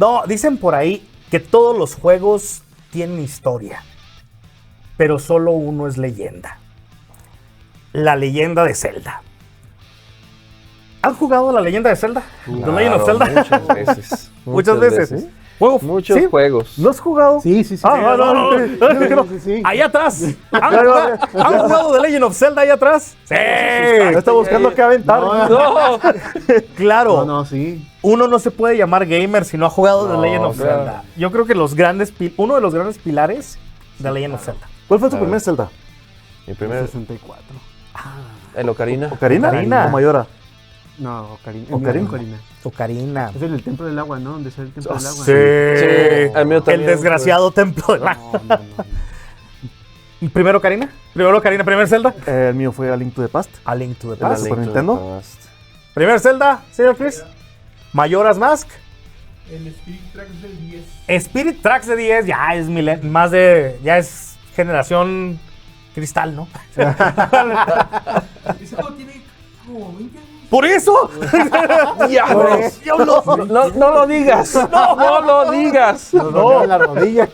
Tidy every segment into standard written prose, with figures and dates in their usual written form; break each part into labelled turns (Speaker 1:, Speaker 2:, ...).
Speaker 1: No, dicen por ahí que todos los juegos tienen historia, pero solo uno es leyenda. La leyenda de Zelda. ¿Han jugado la leyenda de Zelda? ¿The Legend of Zelda?
Speaker 2: Muchas veces.
Speaker 1: Muchas veces.
Speaker 2: ¿Sí?
Speaker 1: Juego,
Speaker 2: Muchos
Speaker 1: ¿sí?
Speaker 2: juegos.
Speaker 1: ¿No has jugado?
Speaker 3: Sí.
Speaker 1: Sí. Allá atrás. ¿Han jugado The Legend of Zelda allá atrás? Sí.
Speaker 3: Está buscando qué aventar.
Speaker 2: No.
Speaker 1: Claro.
Speaker 3: No, sí.
Speaker 1: Uno no se puede llamar gamer si no ha jugado The
Speaker 2: No,
Speaker 1: Legend of
Speaker 2: claro.
Speaker 1: Zelda. Yo creo que uno de los grandes pilares de The Legend of Zelda.
Speaker 3: ¿Cuál fue tu primer Zelda?
Speaker 2: Mi primer.
Speaker 3: 64.
Speaker 2: El Ocarina.
Speaker 3: ¿Ocarina?
Speaker 1: Ocarina.
Speaker 3: ¿O Mayora?
Speaker 4: No, Ocarina.
Speaker 3: ¿Ocarina?
Speaker 1: Ocarina.
Speaker 4: Es el templo del agua, ¿no? Donde sale el templo del agua.
Speaker 1: Sí.
Speaker 2: El mío
Speaker 1: El
Speaker 2: también.
Speaker 1: desgraciado templo del agua.
Speaker 4: No.
Speaker 1: ¿Primero Ocarina? ¿Primero Ocarina? ¿Primer Zelda?
Speaker 3: El mío fue A Link to the Past.
Speaker 1: A Link to the
Speaker 3: Ah,
Speaker 1: Past.
Speaker 3: Super
Speaker 2: Link to the
Speaker 3: Nintendo.
Speaker 2: Past.
Speaker 1: ¿Primer Zelda, señor Chris? ¿Mayoras Mask?
Speaker 5: El Spirit Tracks del 10.
Speaker 1: Spirit Tracks de 10 ya es ya es generación cristal, ¿no?
Speaker 5: Ese juego tiene como 20 años.
Speaker 1: ¡Por eso!
Speaker 2: ¡Diablos!
Speaker 1: ¡Diablos!
Speaker 2: No lo digas. No lo digas.
Speaker 3: No, la rodilla.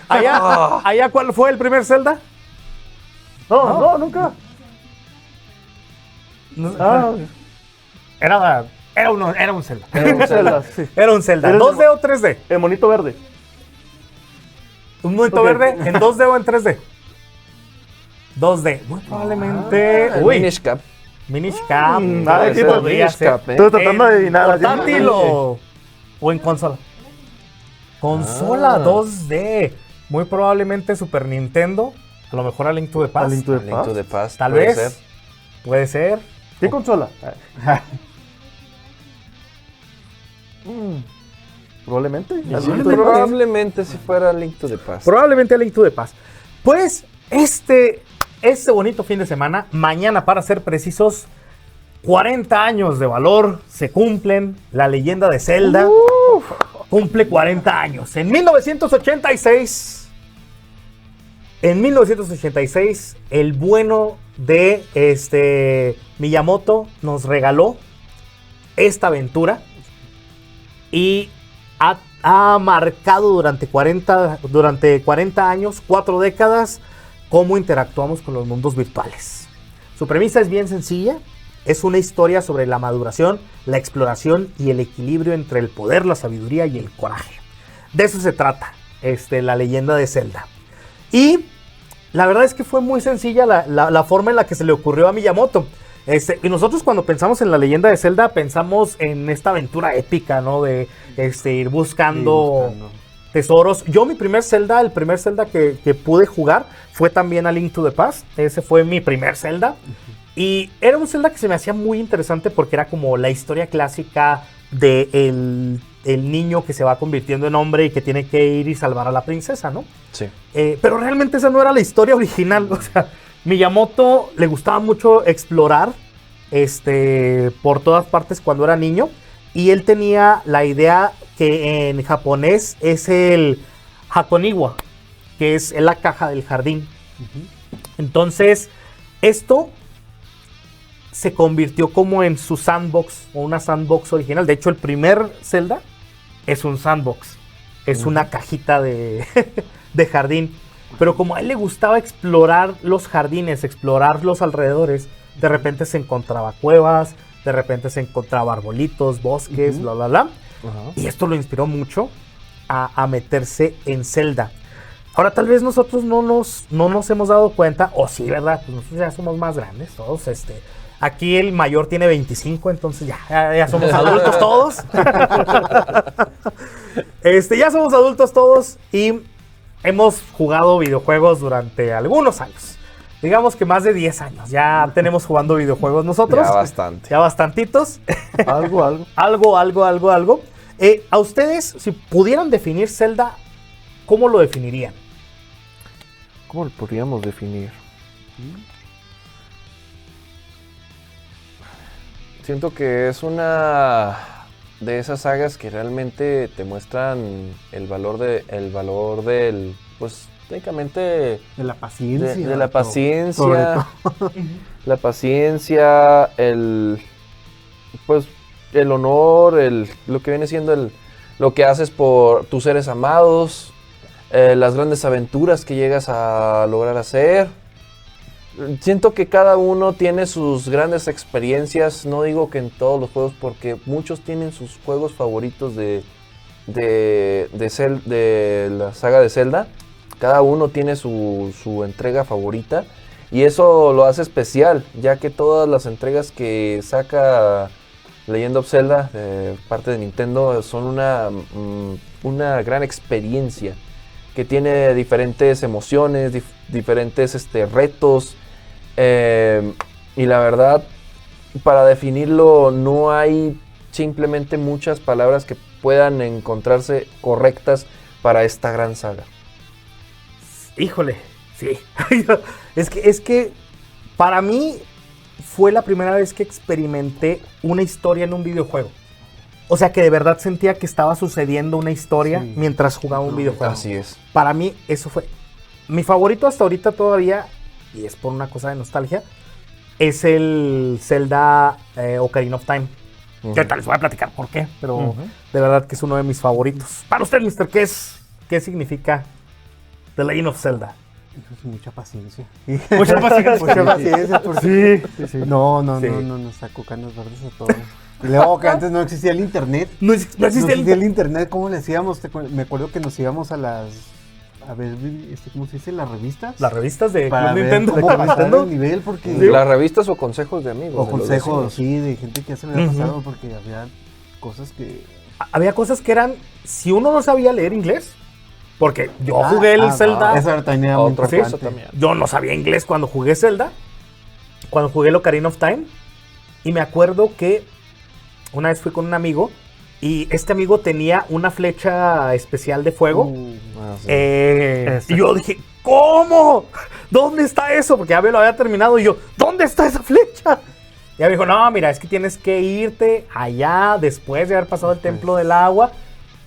Speaker 1: ¿Allá cuál fue el primer Zelda?
Speaker 3: No, nunca.
Speaker 1: Era un Zelda.
Speaker 3: Zelda, sí.
Speaker 1: Era un Zelda.
Speaker 3: Era el-
Speaker 1: ¿2D o 3D?
Speaker 3: El monito verde.
Speaker 1: ¿Un monito
Speaker 3: Ok.
Speaker 1: verde en 2D o en 3D? 2D. Muy probablemente.
Speaker 2: El
Speaker 1: Uy,
Speaker 2: Minish Cap.
Speaker 1: Minish Cap.
Speaker 3: Ay,
Speaker 2: Puede
Speaker 3: qué
Speaker 2: ser Minish Cap, ¿eh?
Speaker 3: Estoy tratando de adivinar.
Speaker 1: ¿Portátil o en consola? Consola 2D. Muy probablemente Super Nintendo. A lo mejor a Link to the Past.
Speaker 3: A Link to the
Speaker 2: Link to
Speaker 3: Past.
Speaker 2: the Past.
Speaker 1: Tal
Speaker 2: puede
Speaker 1: vez.
Speaker 2: ser.
Speaker 1: Puede ser.
Speaker 3: ¿Qué consola? Probablemente.
Speaker 2: Probablemente si fuera Link to the Past.
Speaker 1: Probablemente a Link to the Past. Pues este bonito fin de semana, mañana para ser precisos, 40 años de valor se cumplen. La leyenda de Zelda cumple 40 años. En 1986, el bueno de Miyamoto nos regaló esta aventura y ha marcado durante 40 años, 4 décadas, cómo interactuamos con los mundos virtuales. Su premisa es bien sencilla. Es una historia sobre la maduración, la exploración y el equilibrio entre el poder, la sabiduría y el coraje. De eso se trata la leyenda de Zelda. Y la verdad es que fue muy sencilla la forma en la que se le ocurrió a Miyamoto. Y nosotros cuando pensamos en la leyenda de Zelda pensamos en esta aventura épica, ¿no? De ir buscando tesoros. Yo el primer Zelda que pude jugar fue también a Link to the Past. Ese fue mi primer Zelda. Y era un Zelda que se me hacía muy interesante porque era como la historia clásica de el niño que se va convirtiendo en hombre y que tiene que ir y salvar a la princesa, ¿no?
Speaker 2: Sí.
Speaker 1: Pero realmente esa no era la historia original. O sea, Miyamoto le gustaba mucho explorar por todas partes cuando era niño. Y él tenía la idea que en japonés es el Hakoniwa, que es la caja del jardín. Entonces, esto se convirtió como en su sandbox o una sandbox original. De hecho, el primer Zelda es un sandbox. Es una cajita de jardín. Pero como a él le gustaba explorar los jardines, explorar los alrededores, de repente se encontraba cuevas, de repente se encontraba arbolitos, bosques, bla, bla, bla. Y esto lo inspiró mucho a meterse en Zelda. Ahora, tal vez nosotros no nos hemos dado cuenta, o sí, ¿verdad? Pues nosotros ya somos más grandes todos, Aquí el mayor tiene 25, entonces ya somos adultos todos. Ya somos adultos todos y hemos jugado videojuegos durante algunos años. Digamos que más de 10 años. Ya tenemos jugando videojuegos nosotros.
Speaker 2: Ya bastante.
Speaker 1: Ya bastantitos.
Speaker 3: Algo.
Speaker 1: Algo. A ustedes, si pudieran definir Zelda, ¿cómo lo definirían?
Speaker 2: ¿Cómo lo podríamos definir? Siento que es una de esas sagas que realmente te muestran el valor del, pues técnicamente
Speaker 4: De la paciencia.
Speaker 2: de la paciencia,
Speaker 4: Sobre todo.
Speaker 2: la paciencia, pues el honor, lo que viene siendo lo que haces por tus seres amados, las grandes aventuras que llegas a lograr hacer. Siento que cada uno tiene sus grandes experiencias, no digo que en todos los juegos, porque muchos tienen sus juegos favoritos de la saga de Zelda. Cada uno tiene su entrega favorita y eso lo hace especial, ya que todas las entregas que saca Legend of Zelda de parte de Nintendo son una gran experiencia que tiene diferentes emociones, diferentes retos. Y la verdad, para definirlo, no hay simplemente muchas palabras que puedan encontrarse correctas para esta gran saga.
Speaker 1: Híjole, sí. es que para mí fue la primera vez que experimenté una historia en un videojuego. O sea, que de verdad sentía que estaba sucediendo una historia mientras jugaba un videojuego.
Speaker 2: Así es.
Speaker 1: Para mí eso fue mi favorito hasta ahorita todavía, y es por una cosa de nostalgia, es el Zelda Ocarina of Time. Que ahorita les voy a platicar por qué, pero de verdad que es uno de mis favoritos. Para usted, Mr. ¿Qué significa The Legend of Zelda?
Speaker 4: Eso es mucha paciencia.
Speaker 1: Mucha paciencia.
Speaker 4: Mucha paciencia, porque
Speaker 3: Sí.
Speaker 4: No,
Speaker 1: Sí.
Speaker 4: nos sacó canas verdes a todos. Y luego que antes no existía el internet.
Speaker 1: No existe
Speaker 4: el internet, ¿cómo le hacíamos? Me acuerdo que nos íbamos a ver, ¿cómo se dice? Las revistas.
Speaker 1: Las revistas de
Speaker 4: Para
Speaker 1: Club
Speaker 4: ver
Speaker 1: Nintendo.
Speaker 4: cómo
Speaker 1: de
Speaker 4: pasar
Speaker 1: Nintendo.
Speaker 4: el nivel, porque...
Speaker 2: Las revistas o consejos de amigos.
Speaker 4: O
Speaker 2: de los
Speaker 4: consejos,
Speaker 2: vecinos.
Speaker 4: sí, de gente que ya se le había pasado, porque había cosas que...
Speaker 1: Había cosas que eran, si uno no sabía leer inglés, porque yo jugué el Zelda,
Speaker 4: Esa tenía muy
Speaker 2: Otra cosa
Speaker 4: importante.
Speaker 2: también.
Speaker 1: yo no sabía inglés cuando jugué Zelda, cuando jugué el Ocarina of Time, y me acuerdo que una vez fui con un amigo, y este amigo tenía una flecha especial de fuego,
Speaker 2: Ah, sí.
Speaker 1: y yo dije, ¿cómo? ¿Dónde está eso? Porque ya me lo había terminado, y yo, ¿dónde está esa flecha? Y ya me dijo, no, mira, es que tienes que irte allá después de haber pasado el Templo del Agua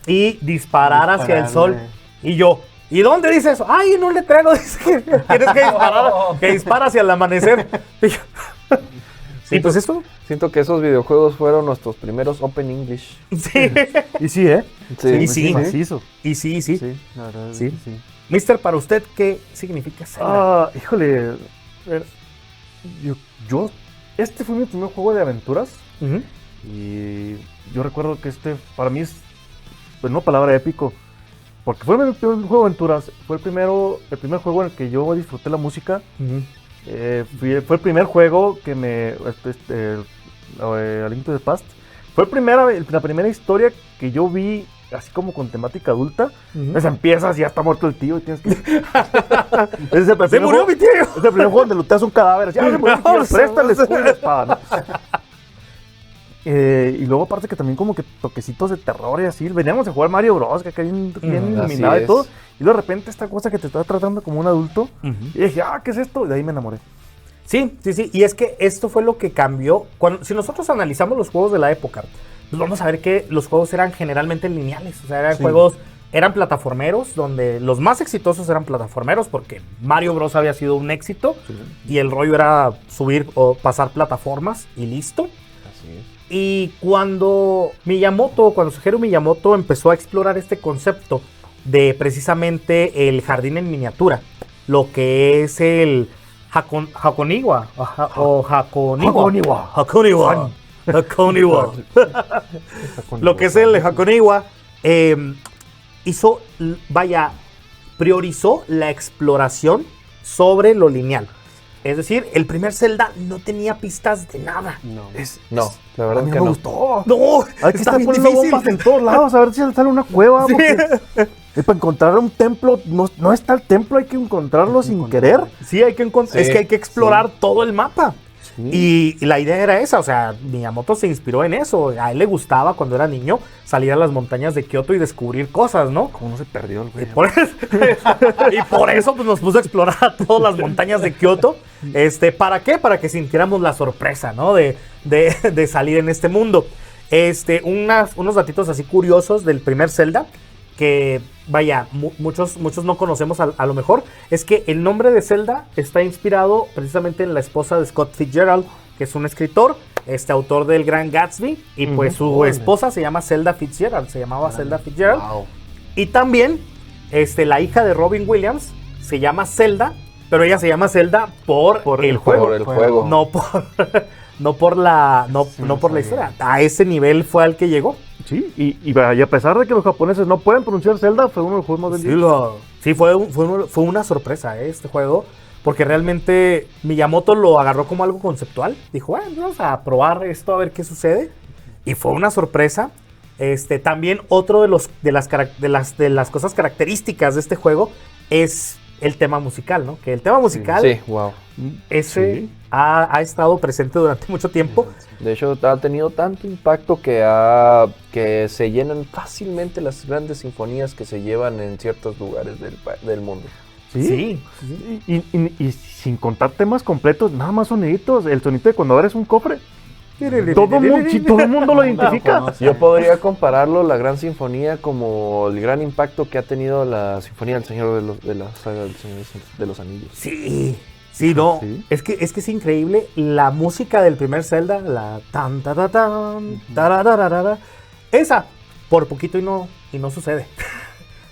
Speaker 1: y disparar hacia el sol. Y yo, ¿y dónde dice eso? Ay, en un letrero dice que tienes que dispara hacia el amanecer. Y yo, sí, pues eso.
Speaker 2: Siento que esos videojuegos fueron nuestros primeros Open English.
Speaker 1: Sí.
Speaker 3: Y sí, ¿eh?
Speaker 1: Y sí.
Speaker 3: Macizo.
Speaker 1: Y sí.
Speaker 4: Sí, la verdad es
Speaker 1: Sí.
Speaker 4: que sí.
Speaker 1: Mister, para usted, ¿qué significa Zelda?
Speaker 3: Híjole. A ver, este fue mi primer juego de aventuras.
Speaker 1: Ujú.
Speaker 3: Y yo recuerdo que para mí es, pues, una palabra épico. Porque fue mi primer juego de aventuras. Fue el primer juego en el que yo disfruté la música.
Speaker 1: Ujú.
Speaker 3: Fue el primer juego que A Link to the Past. Fue la primera historia que yo vi así como con temática adulta.
Speaker 1: Ujú.
Speaker 3: Entonces empiezas y ya está muerto el tío y tienes que... Es el
Speaker 1: ¡Se
Speaker 3: primer
Speaker 1: murió
Speaker 3: juego-
Speaker 1: mi tío!
Speaker 3: Es el primer juego donde luteas un cadáver. Ya se murió mi tío, presta el escudo y la espada, ¿no? Y luego aparte que también como que toquecitos de terror y así. Veníamos a jugar Mario Bros, que acá bien iluminado
Speaker 2: así
Speaker 3: y todo.
Speaker 2: es.
Speaker 3: Y de repente esta cosa que te está tratando como un adulto. Y dije, ¿qué es esto? Y de ahí me enamoré.
Speaker 1: Sí. Y es que esto fue lo que cambió. Si nosotros analizamos los juegos de la época, pues vamos a ver que los juegos eran generalmente lineales. O sea, eran plataformeros, donde los más exitosos eran plataformeros, porque Mario Bros. Había sido un éxito. Y el rollo era subir o pasar plataformas y listo.
Speaker 2: Así es.
Speaker 1: Y cuando Shigeru Miyamoto empezó a explorar este concepto de precisamente el jardín en miniatura, lo que es el Hakoniwa. Lo que es el Hakoniwa, priorizó la exploración sobre lo lineal. Es decir, el primer Zelda no tenía pistas de nada.
Speaker 4: No.
Speaker 2: No, la
Speaker 3: A
Speaker 2: verdad
Speaker 3: mí
Speaker 2: que
Speaker 3: no me
Speaker 2: no.
Speaker 3: gustó.
Speaker 1: No,
Speaker 3: Hay que
Speaker 1: está
Speaker 3: estar
Speaker 1: bien
Speaker 3: poniendo
Speaker 1: difícil.
Speaker 3: bombas en todos lados a ver si sale una cueva. Y para encontrar un templo, no está el templo, hay que encontrarlo sin querer.
Speaker 1: Sí, hay que encontrar,
Speaker 2: Sí,
Speaker 1: es que hay que explorar todo el mapa. Y la idea era esa, o sea, Miyamoto se inspiró en eso. A él le gustaba cuando era niño salir a las montañas de Kioto y descubrir cosas, ¿no?
Speaker 3: Como no se perdió el güey.
Speaker 1: Y por eso pues, nos puso a explorar a todas las montañas de Kioto. ¿Para qué? Para que sintiéramos la sorpresa, ¿no? De salir en este mundo. Unos datitos así curiosos del primer Zelda, que vaya, muchos no conocemos a lo mejor, es que el nombre de Zelda está inspirado precisamente en la esposa de Scott Fitzgerald, que es un escritor, autor del Gran Gatsby, y pues su esposa se llama Zelda Fitzgerald, se llamaba Zelda Fitzgerald.
Speaker 2: Wow.
Speaker 1: Y también la hija de Robin Williams se llama Zelda, pero ella se llama Zelda por el juego.
Speaker 2: Por el juego.
Speaker 1: No por la historia. A ese nivel fue al que llegó.
Speaker 3: Sí, y a pesar de que los japoneses no pueden pronunciar Zelda, fue uno de los juegos más vendidos.
Speaker 1: Sí, fue una sorpresa este juego, porque realmente Miyamoto lo agarró como algo conceptual. Dijo, bueno, vamos a probar esto a ver qué sucede. Y fue una sorpresa. También otro de las cosas características de este juego es el tema musical, ¿no? Que el tema musical
Speaker 2: Sí, wow.
Speaker 3: Sí.
Speaker 1: ha estado presente durante mucho tiempo.
Speaker 2: De hecho, ha tenido tanto impacto que se llenan fácilmente las grandes sinfonías que se llevan en ciertos lugares del mundo.
Speaker 1: Sí.
Speaker 3: Y sin contar temas completos, nada más soniditos. El sonito de cuando abres un cofre. Todo el mundo lo identifica.
Speaker 2: Yo podría compararlo, la gran sinfonía, como el gran impacto que ha tenido la sinfonía del Señor de la saga del Señor de los Anillos.
Speaker 1: Sí, no.
Speaker 3: Sí.
Speaker 1: Es que es increíble la música del primer Zelda, la tan ta ta tan tarararara. Esa por poquito y no sucede.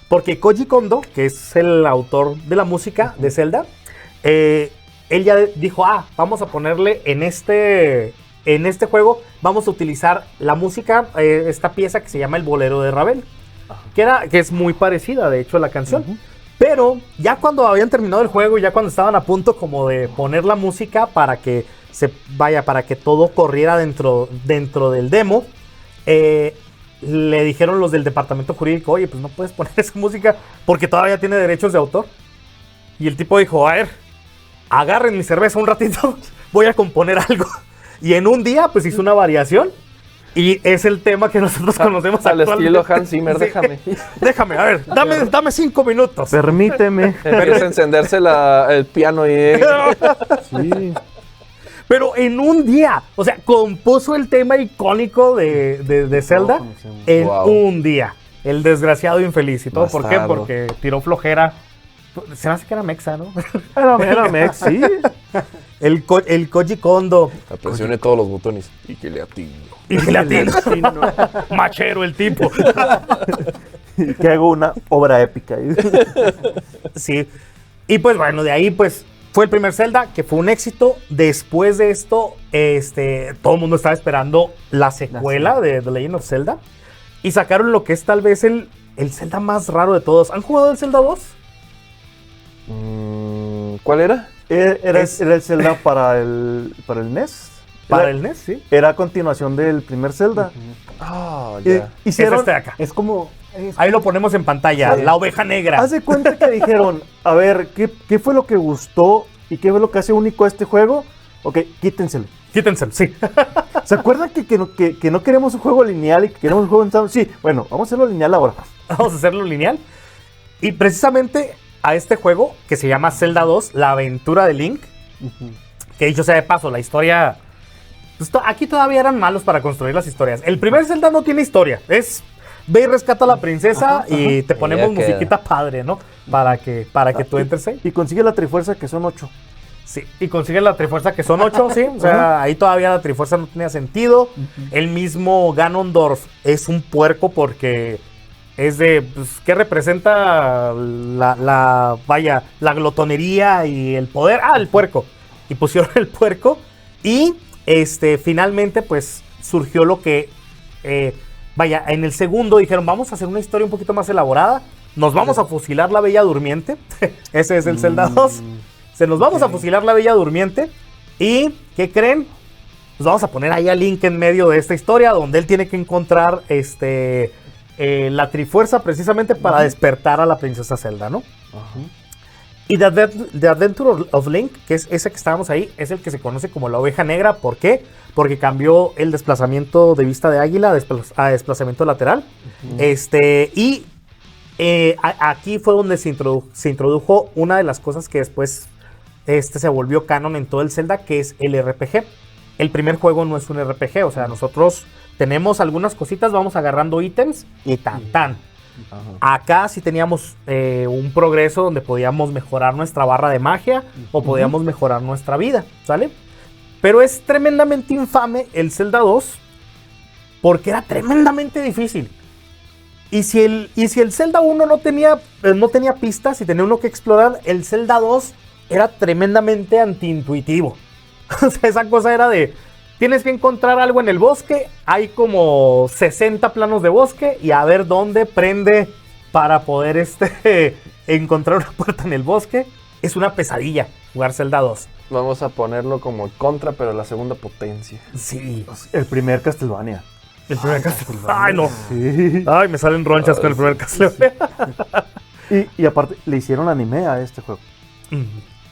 Speaker 1: Porque Koji Kondo, que es el autor de la música de Zelda, él ya dijo, vamos a ponerle en este juego, vamos a utilizar la música, esta pieza que se llama El Bolero de Ravel, que es muy parecida, de hecho, a la canción. Pero ya cuando habían terminado el juego, ya cuando estaban a punto como de poner la música para que para que todo corriera dentro del demo, le dijeron los del departamento jurídico, oye, pues no puedes poner esa música porque todavía tiene derechos de autor. Y el tipo dijo, a ver, agarren mi cerveza un ratito, voy a componer algo. Y en un día, pues hizo una variación. Y es el tema que nosotros conocemos
Speaker 2: Al
Speaker 1: actualmente.
Speaker 2: estilo Hans Zimmer,
Speaker 1: Sí.
Speaker 2: déjame.
Speaker 1: A ver, dame 5 minutos.
Speaker 3: Permíteme.
Speaker 2: Empieza a encenderse el piano y...
Speaker 3: Sí.
Speaker 1: Pero en un día, o sea, compuso el tema icónico de Zelda en
Speaker 2: Wow.
Speaker 1: un día. El desgraciado infeliz. ¿Y todo por qué?
Speaker 2: Bastardo.
Speaker 1: Porque tiró flojera. Se me hace que era mexa, ¿no?
Speaker 3: Era Mex, sí.
Speaker 1: El Koji Kondo.
Speaker 2: Presione todos los botones y que le atino.
Speaker 1: Y que le atino. Machero el tipo.
Speaker 3: Que hago una obra épica.
Speaker 1: Sí. Y pues bueno, de ahí pues fue el primer Zelda, que fue un éxito. Después de esto, todo el mundo estaba esperando la secuela de The Legend of Zelda. Y sacaron lo que es tal vez el Zelda más raro de todos. ¿Han jugado el Zelda 2?
Speaker 2: ¿Cuál era?
Speaker 3: Era el Zelda para el NES.
Speaker 1: Para el NES, sí.
Speaker 3: Era a continuación del primer Zelda.
Speaker 2: Ah, ya.
Speaker 1: Es
Speaker 3: Hicieron,
Speaker 1: de acá.
Speaker 4: Es como...
Speaker 1: Ahí lo ponemos en pantalla,
Speaker 3: Sí.
Speaker 1: la oveja negra.
Speaker 3: Haz de cuenta que dijeron, a ver, ¿qué fue lo que gustó y qué fue lo que hace único a este juego? Ok, quítenselo.
Speaker 1: Quítenselo, sí.
Speaker 3: ¿Se acuerdan que no queremos un juego lineal y que queremos un juego en sound? Sí, bueno, vamos a hacerlo lineal ahora.
Speaker 1: Vamos a hacerlo lineal. Y precisamente a este juego, que se llama Zelda 2, La Aventura de Link, que dicho sea de paso, la historia... pues, aquí todavía eran malos para construir las historias. El primer Zelda no tiene historia. Es... Ve y rescata a la princesa y te ponemos
Speaker 2: ya queda.
Speaker 1: musiquita padre, ¿no? Para que tú entres ahí.
Speaker 3: Y consigue la trifuerza que son 8.
Speaker 1: Sí, y consigue la trifuerza que son 8, ¿sí? O sea, ahí todavía la trifuerza no tenía sentido. El mismo Ganondorf es un puerco porque es de... Pues, ¿qué representa la glotonería y el poder? El puerco. Y pusieron el puerco y finalmente pues surgió lo que... en el segundo dijeron, vamos a hacer una historia un poquito más elaborada. Nos vamos a fusilar la Bella Durmiente. Ese es el Zelda 2. Nos vamos a fusilar la Bella Durmiente. ¿Y qué creen? Pues vamos a poner ahí a Link en medio de esta historia, donde él tiene que encontrar la Trifuerza precisamente para despertar a la princesa Zelda, ¿no? Y The Adventure of Link, que es ese que estábamos ahí, es el que se conoce como la oveja negra. ¿Por qué? Porque cambió el desplazamiento de vista de águila a desplazamiento lateral. Aquí fue donde se introdujo una de las cosas que después se volvió canon en todo el Zelda, que es el RPG. El primer juego no es un RPG, o sea, nosotros tenemos algunas cositas, vamos agarrando ítems y tan. Acá sí teníamos un progreso donde podíamos mejorar nuestra barra de magia o podíamos mejorar nuestra vida, ¿sale? Pero es tremendamente infame el Zelda 2 porque era tremendamente difícil. Y si el Zelda 1 no tenía pistas y tenía uno que explorar, el Zelda 2 era tremendamente antiintuitivo. O sea, esa cosa era de, tienes que encontrar algo en el bosque, hay como 60 planos de bosque y a ver dónde prende para poder encontrar una puerta en el bosque. Es una pesadilla jugar Zelda 2.
Speaker 2: Vamos a ponerlo como contra, pero la segunda potencia.
Speaker 1: Sí.
Speaker 3: El primer Castlevania.
Speaker 1: El primer Castlevania. Ay, no.
Speaker 3: Sí.
Speaker 1: Ay, me salen ronchas con el primer Castlevania.
Speaker 3: Y aparte, le hicieron anime a este juego.
Speaker 1: Mm.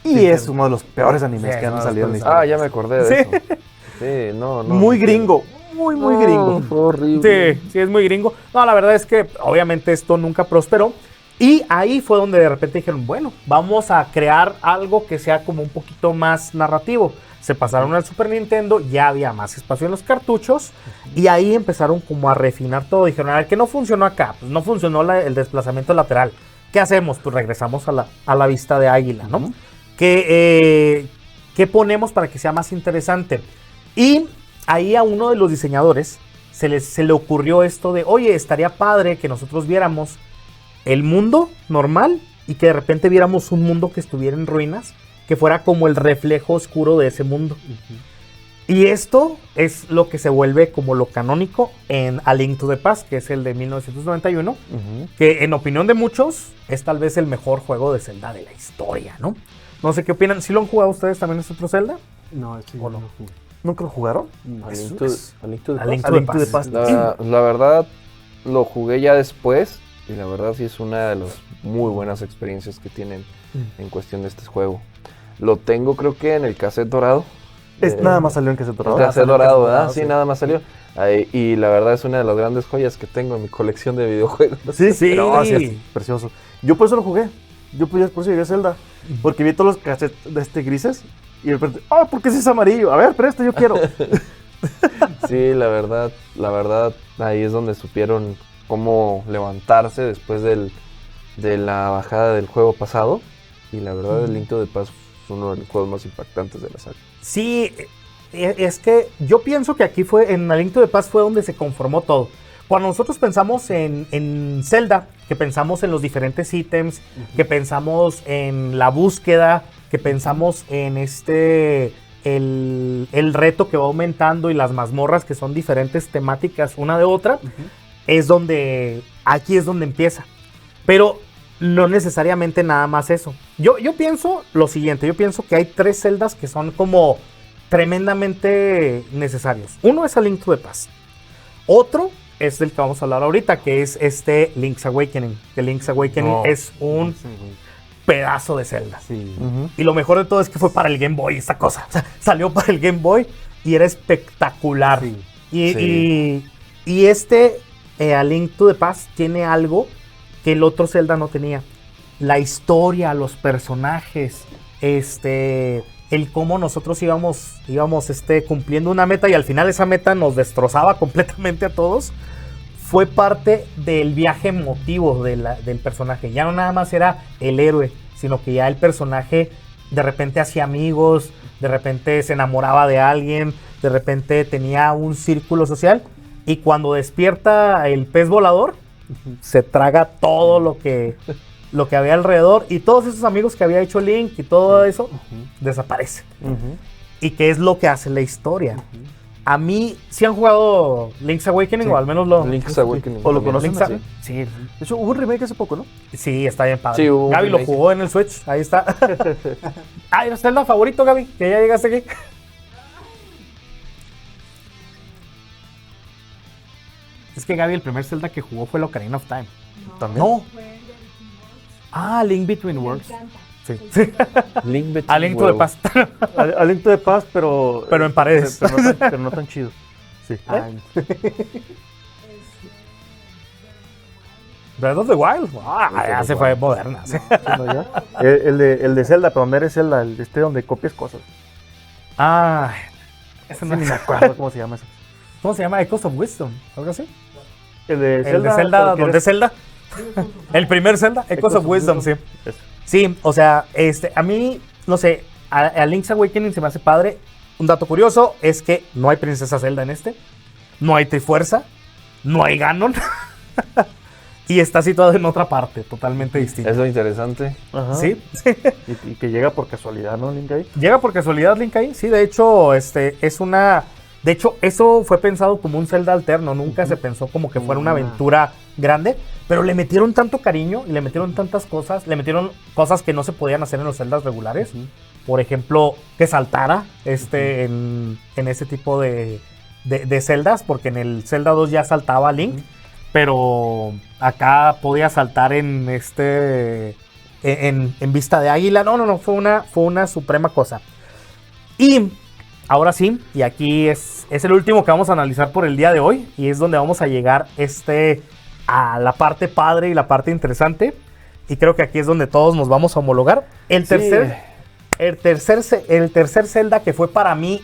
Speaker 3: Y
Speaker 1: Sí,
Speaker 3: es
Speaker 1: sí.
Speaker 3: uno de los peores animes
Speaker 1: Sí,
Speaker 3: que han
Speaker 1: no,
Speaker 3: salido en la
Speaker 1: los
Speaker 3: historia.
Speaker 2: Ah, ya me acordé de
Speaker 1: Sí.
Speaker 2: eso. Sí, no.
Speaker 3: Muy gringo. Muy gringo.
Speaker 2: Fue horrible.
Speaker 1: Sí, es muy gringo. No, la verdad es que obviamente esto nunca prosperó. Y ahí fue donde de repente dijeron, bueno, vamos a crear algo que sea como un poquito más narrativo. Se pasaron al Super Nintendo, ya había más espacio en los cartuchos y ahí empezaron como a refinar todo. Dijeron, a ver, ¿qué no funcionó acá? Pues no funcionó el desplazamiento lateral. ¿Qué hacemos? Pues regresamos a la vista de águila, ¿no? ¿Qué ponemos para que sea más interesante? Y ahí a uno de los diseñadores se le ocurrió esto de, oye, estaría padre que nosotros viéramos el mundo normal y que de repente viéramos un mundo que estuviera en ruinas, que fuera como el reflejo oscuro de ese mundo. Y esto es lo que se vuelve como lo canónico en A Link to the Past, que es el de 1991, que en opinión de muchos es tal vez el mejor juego de Zelda de la historia, ¿no? No sé qué opinan. ¿Sí lo han jugado ustedes también este otro Zelda?
Speaker 4: No, sí,
Speaker 1: ¿O no?
Speaker 4: no jugué.
Speaker 3: ¿Nunca lo jugaron?
Speaker 2: A
Speaker 1: Eso
Speaker 2: Link to-
Speaker 1: es.
Speaker 2: A Link to the
Speaker 1: A Link
Speaker 2: Past.
Speaker 1: to
Speaker 3: A Link to the
Speaker 1: Past.
Speaker 3: Past.
Speaker 2: La verdad, lo jugué ya después y la verdad sí es una de las muy buenas experiencias que tienen en cuestión de este juego. Lo tengo creo que en el cassette dorado.
Speaker 3: Nada más salió en cassette dorado.
Speaker 2: El cassette dorado, ¿verdad?
Speaker 1: dorado,
Speaker 2: Sí,
Speaker 1: sí.
Speaker 2: nada más salió. Ahí, y la verdad es una de las grandes joyas que tengo en mi colección de videojuegos.
Speaker 3: Sí,
Speaker 1: Sí.
Speaker 3: no, sí, es precioso. Yo por eso lo jugué. Yo por eso llegué a Zelda. Porque vi todos los cassettes de grises y de repente, ¿por qué ese es amarillo? A ver, pero yo quiero.
Speaker 2: Sí, la verdad, ahí es donde supieron cómo levantarse después de la bajada del juego pasado. Y la verdad, el Link to the Past es uno de los juegos más impactantes de la saga.
Speaker 1: Sí, es que yo pienso que aquí fue, en A Link to the Past fue donde se conformó todo. Cuando nosotros pensamos en Zelda, que pensamos en los diferentes ítems, que pensamos en la búsqueda, que pensamos en el reto que va aumentando y las mazmorras que son diferentes temáticas una de otra, aquí es donde empieza. Pero no necesariamente nada más eso. Yo pienso lo siguiente, yo pienso que hay 3 Zeldas que son como tremendamente necesarios. Uno es A Link to the Past. Otro es del que vamos a hablar ahorita, que es Link's Awakening. Que Link's Awakening es un
Speaker 4: Sí, güey.
Speaker 1: pedazo de Zelda.
Speaker 4: Sí.
Speaker 1: Y lo mejor de todo es que fue para el Game Boy esta cosa. O sea, salió para el Game Boy y era espectacular.
Speaker 4: Sí.
Speaker 1: Y A Link to the Past tiene algo que el otro Zelda no tenía. La historia, los personajes, el cómo nosotros íbamos cumpliendo una meta y al final esa meta nos destrozaba completamente a todos. Fue parte del viaje emotivo del personaje. Ya no nada más era el héroe, sino que ya el personaje de repente hacía amigos, de repente se enamoraba de alguien, de repente tenía un círculo social y cuando despierta el pez volador, se traga todo lo que había alrededor y todos esos amigos que había hecho Link y todo eso desaparece. ¿Y qué es lo que hace la historia? A mí, ¿sí han jugado Link's Awakening o al menos lo...
Speaker 2: Link's Awakening.
Speaker 3: ¿O lo
Speaker 2: también.
Speaker 3: conocen?
Speaker 1: Link's
Speaker 3: Sí.
Speaker 1: Sí,
Speaker 3: De hecho, hubo un remake hace poco, ¿no?
Speaker 1: sí, está bien padre.
Speaker 2: Sí, hubo un
Speaker 1: Gaby lo
Speaker 2: remake.
Speaker 1: jugó en el Switch, ahí está. ¿El Zelda favorito, Gaby? Que ya llegaste aquí. Es que Gaby, el primer Zelda que jugó fue el Ocarina of Time.
Speaker 3: También.
Speaker 1: No.
Speaker 5: Fue el de Between Worlds.
Speaker 1: Ah, Link Between
Speaker 5: Me
Speaker 1: Worlds.
Speaker 5: encanta.
Speaker 1: Sí.
Speaker 2: Link Between
Speaker 1: A Link to the
Speaker 2: Worlds.
Speaker 1: Past.
Speaker 3: A Link to the Past, pero...
Speaker 1: Pero en paredes.
Speaker 3: Pero no tan chido. Sí.
Speaker 4: Ay,
Speaker 1: Breath of the Wild. Ah, ya se fue moderna. Sí.
Speaker 3: No, ya. El de Zelda, pero donde eres Zelda, donde copias cosas.
Speaker 1: Ah, ese no
Speaker 3: Ni me acuerdo cómo se llama eso.
Speaker 1: ¿Cómo se llama? Echoes of Wisdom, algo así.
Speaker 3: El de
Speaker 1: El
Speaker 3: Zelda.
Speaker 1: de Zelda,
Speaker 3: pero que
Speaker 1: ¿dónde es Zelda? El primer Zelda, Echoes of Wisdom, sí.
Speaker 3: Eso.
Speaker 1: Sí, o sea, a mí, no sé, a Link's Awakening se me hace padre un dato curioso es que no hay Princesa Zelda en este, no hay Trifuerza, no hay Ganon y está situado en otra parte, totalmente distinta.
Speaker 2: Es lo interesante.
Speaker 3: Ajá.
Speaker 1: ¿Sí?
Speaker 3: Y que llega por casualidad, ¿no, Link ahí?
Speaker 1: Llega por casualidad Link ahí, sí, de hecho, de hecho, eso fue pensado como un Zelda alterno, nunca se pensó como que fuera una aventura grande, pero le metieron tanto cariño y le metieron tantas cosas, le metieron cosas que no se podían hacer en los Zeldas regulares. Por ejemplo, que saltara en ese tipo de Zeldas, porque en el Zelda 2 ya saltaba Link, pero acá podía saltar en vista de águila. No, fue una suprema cosa. Y ahora sí, y aquí es el último que vamos a analizar por el día de hoy, y es donde vamos a llegar a la parte padre y la parte interesante, y creo que aquí es donde todos nos vamos a homologar. El tercer Zelda, que fue para mí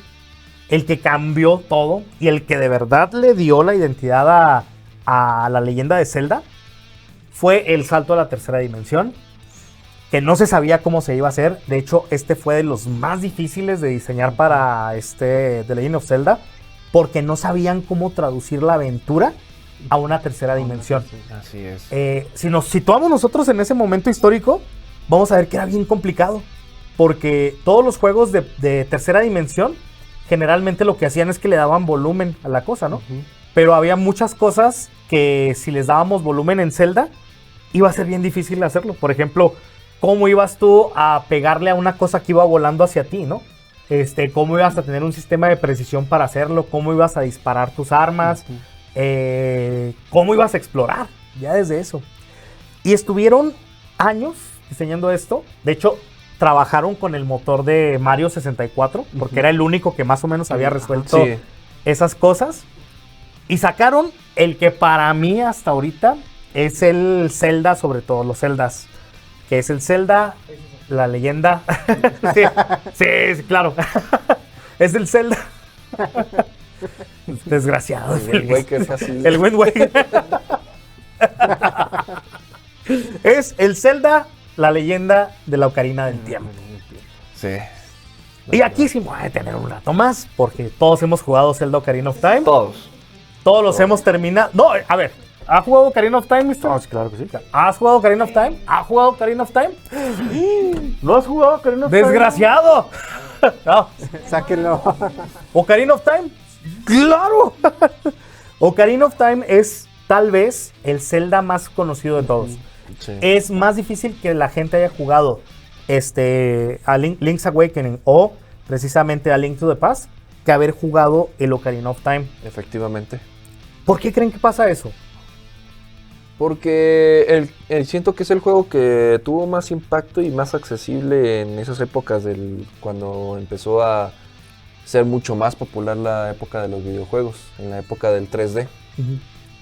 Speaker 1: el que cambió todo y el que de verdad le dio la identidad a la leyenda de Zelda, fue el salto a la tercera dimensión, que no se sabía cómo se iba a hacer. De hecho, fue de los más difíciles de diseñar para The Legend of Zelda, porque no sabían cómo traducir la aventura a una tercera dimensión.
Speaker 2: Así es.
Speaker 1: Si nos situamos nosotros en ese momento histórico, vamos a ver que era bien complicado, porque todos los juegos de tercera dimensión generalmente lo que hacían es que le daban volumen a la cosa, ¿no? Pero había muchas cosas que si les dábamos volumen en Zelda, iba a ser bien difícil hacerlo. Por ejemplo, ¿cómo ibas tú a pegarle a una cosa que iba volando hacia ti, ¿no? ¿Cómo ibas a tener un sistema de precisión para hacerlo? ¿Cómo ibas a disparar tus armas? ¿Cómo ibas a explorar? Ya desde eso. Y estuvieron años diseñando esto. De hecho, trabajaron con el motor de Mario 64, porque era el único que más o menos había resuelto esas cosas. Y sacaron el que para mí hasta ahorita es el Zelda sobre todos los Zeldas, que es el Zelda, la leyenda. sí, claro. Es el Zelda. Desgraciado.
Speaker 2: El Wind Waker es así.
Speaker 1: El Wind Waker. Es el Zelda, la leyenda de la Ocarina del Tiempo.
Speaker 2: Sí.
Speaker 1: Y aquí sí me voy a detener un rato más, porque todos hemos jugado Zelda Ocarina of Time.
Speaker 2: Todos
Speaker 1: Los hemos terminado. No, a ver, ¿ha jugado Ocarina of Time, Mr.?
Speaker 3: Ah, sí, claro que sí.
Speaker 1: ¿Has jugado Ocarina of Time? ¿Ha jugado Ocarina of Time?
Speaker 3: ¿No has jugado Ocarina of Time?
Speaker 1: ¡Desgraciado! No.
Speaker 4: Sáquenlo.
Speaker 1: ¿Ocarina of Time? ¡Claro! Ocarina of Time es tal vez el Zelda más conocido de todos.
Speaker 2: Sí.
Speaker 1: Es más difícil que la gente haya jugado a Link's Awakening o precisamente a Link to the Past que haber jugado el Ocarina of Time.
Speaker 2: Efectivamente.
Speaker 1: ¿Por qué creen que pasa eso?
Speaker 2: Porque siento que es el juego que tuvo más impacto y más accesible en esas épocas cuando empezó a ser mucho más popular la época de los videojuegos, en la época del 3D.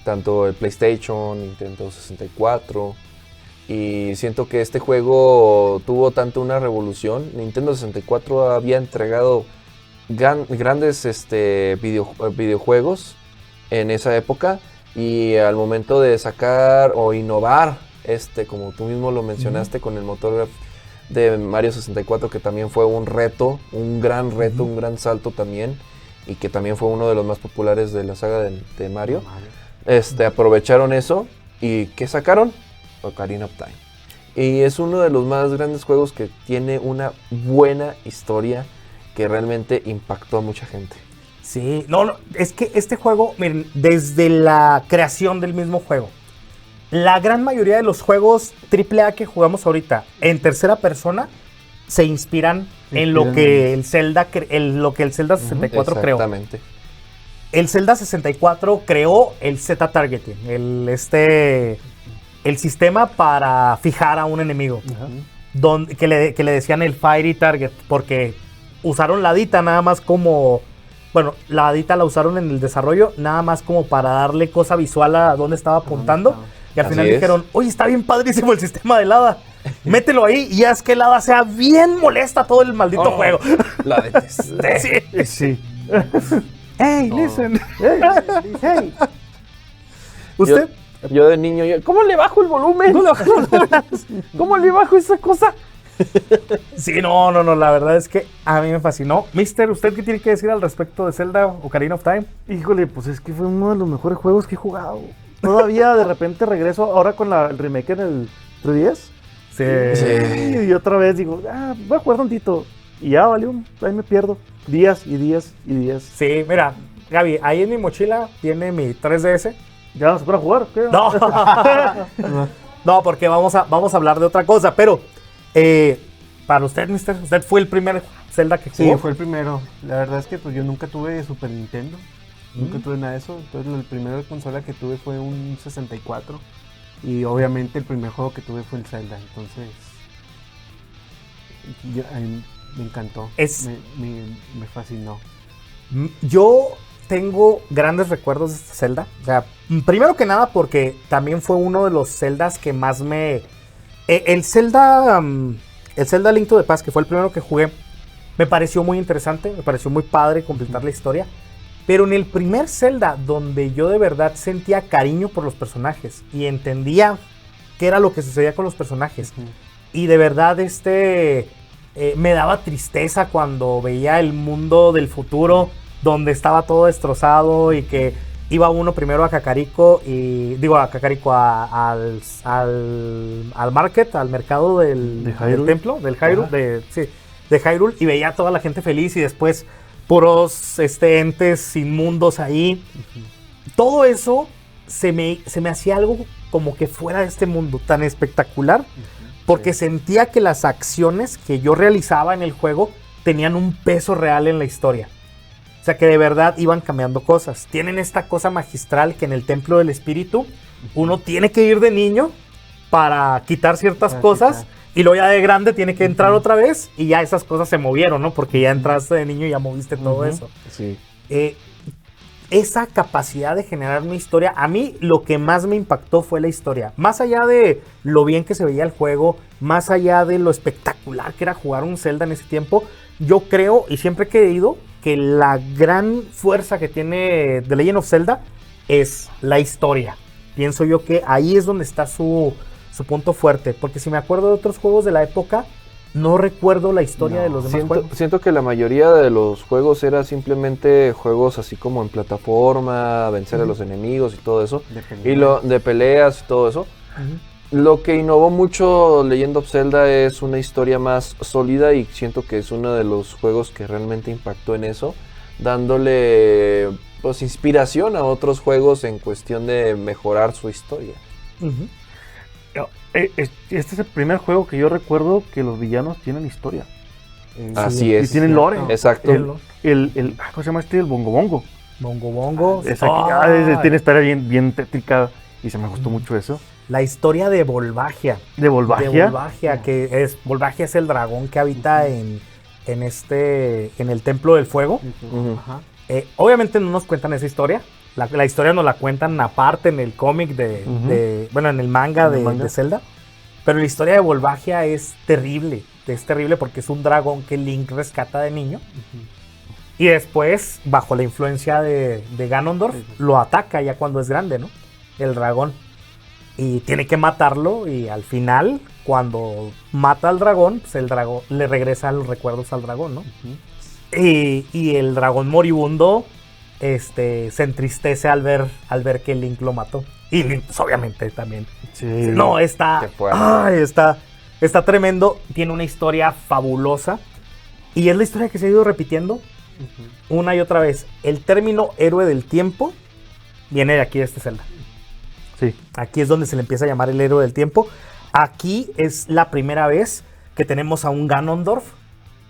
Speaker 2: Tanto el PlayStation, Nintendo 64. Y siento que este juego tuvo tanto una revolución. Nintendo 64 había entregado grandes videojuegos en esa época. Y al momento de sacar o innovar, como tú mismo lo mencionaste, con el motor de Mario 64, que también fue un reto, un gran reto, un gran salto también. Y que también fue uno de los más populares de la saga de Mario. Aprovecharon eso. ¿Y qué sacaron? Ocarina of Time. Y es uno de los más grandes juegos que tiene una buena historia que realmente impactó a mucha gente.
Speaker 1: Sí, no, es que este juego, miren, desde la creación del mismo juego, la gran mayoría de los juegos AAA que jugamos ahorita en tercera persona se inspiran en lo que el Zelda 64 creó.
Speaker 2: Exactamente.
Speaker 1: El Zelda 64 creó el Z-Targeting, el sistema para fijar a un enemigo, que le decían el Fiery Target, porque usaron la hadita nada más como... Bueno, la hadita la usaron en el desarrollo nada más como para darle cosa visual a dónde estaba apuntando. Y al final dijeron, oye, está bien padrísimo el sistema del hada. Mételo ahí y haz que el hada sea bien molesta todo el maldito juego.
Speaker 2: La detesté.
Speaker 1: Sí. Hey, listen. Hey. ¿Usted?
Speaker 2: Yo de niño, ¿cómo le bajo el volumen? ¿Cómo le bajo esa cosa?
Speaker 1: Sí, no, la verdad es que a mí me fascinó. Mister, ¿usted qué tiene que decir al respecto de Zelda Ocarina of Time?
Speaker 3: Híjole, pues es que fue uno de los mejores juegos que he jugado. Todavía de repente regreso ahora con el remake en el 3DS.
Speaker 1: Sí.
Speaker 3: Y otra vez digo, voy a jugar tantito. Y ya valió, ahí me pierdo. Días y días y días.
Speaker 1: Sí, mira, Gaby, ahí en mi mochila tiene mi 3DS.
Speaker 3: ¿Ya no se puede jugar? ¿Qué?
Speaker 1: No, no, porque vamos a hablar de otra cosa, pero para usted, Mister, ¿usted fue el primer Zelda que jugó?
Speaker 4: Sí, fue el primero. La verdad es que pues yo nunca tuve Super Nintendo. Nunca tuve nada de eso. Entonces el primer consola que tuve fue un 64. Y obviamente el primer juego que tuve fue el Zelda. Entonces a mí me encantó. Me fascinó.
Speaker 1: Yo tengo grandes recuerdos de esta Zelda. O sea, primero que nada porque también fue uno de los Zeldas que más me... El Zelda Link to the Past, que fue el primero que jugué, me pareció muy interesante, me pareció muy padre completar la historia. Pero en el primer Zelda, donde yo de verdad sentía cariño por los personajes y entendía qué era lo que sucedía con los personajes, y de verdad me daba tristeza cuando veía el mundo del futuro, donde estaba todo destrozado y que iba uno primero a Kakariko al market, al mercado del templo, del Hyrule, de Hyrule, y veía a toda la gente feliz y después puros entes inmundos ahí. Todo eso se me hacía algo como que fuera de este mundo tan espectacular, porque sentía que las acciones que yo realizaba en el juego tenían un peso real en la historia. O sea, que de verdad iban cambiando cosas. Tienen esta cosa magistral que en el Templo del Espíritu uno tiene que ir de niño para quitar ciertas cosas. Y luego ya de grande tiene que entrar otra vez y ya esas cosas se movieron, ¿no? Porque ya entraste de niño y ya moviste todo eso.
Speaker 2: Sí.
Speaker 1: Esa capacidad de generar una historia, a mí lo que más me impactó fue la historia. Más allá de lo bien que se veía el juego, más allá de lo espectacular que era jugar un Zelda en ese tiempo, yo creo y siempre he creído que la gran fuerza que tiene The Legend of Zelda es la historia. Pienso yo que ahí es donde está su punto fuerte, porque si me acuerdo de otros juegos de la época, no recuerdo la historia de los demás juegos.
Speaker 2: Siento que la mayoría de los juegos era simplemente juegos así como en plataforma, vencer a los enemigos y todo eso, de peleas y todo eso. Lo que innovó mucho Legend of Zelda es una historia más sólida y siento que es uno de los juegos que realmente impactó en eso, dándole pues inspiración a otros juegos en cuestión de mejorar su historia.
Speaker 3: Este es el primer juego que yo recuerdo que los villanos tienen historia.
Speaker 2: Así es.
Speaker 3: Y tienen lore.
Speaker 2: Exacto.
Speaker 3: ¿Cómo se llama este? El Bongo Bongo.
Speaker 1: Bongo Bongo.
Speaker 3: Tiene historia bien tétrica y se me gustó mucho eso.
Speaker 1: La historia de Volvagia.
Speaker 3: ¿De Volvagia?
Speaker 1: Volvagia es el dragón que habita en el Templo del Fuego. Obviamente no nos cuentan esa historia. La historia nos la cuentan aparte en el cómic en el manga de Zelda. Pero la historia de Volvagia es terrible. Es terrible porque es un dragón que Link rescata de niño. Y después, bajo la influencia de Ganondorf, lo ataca ya cuando es grande, ¿no? El dragón. Y tiene que matarlo. Y al final, cuando mata al dragón, pues el dragón le regresa los recuerdos al dragón, ¿no? Y el dragón moribundo se entristece al ver que Link lo mató. Y Link, pues, obviamente también.
Speaker 3: Sí.
Speaker 1: No, está tremendo. Tiene una historia fabulosa. Y es la historia que se ha ido repitiendo una y otra vez. El término héroe del tiempo viene de aquí, de este Zelda.
Speaker 3: Sí.
Speaker 1: Aquí es donde se le empieza a llamar el héroe del tiempo. Aquí es la primera vez que tenemos a un Ganondorf,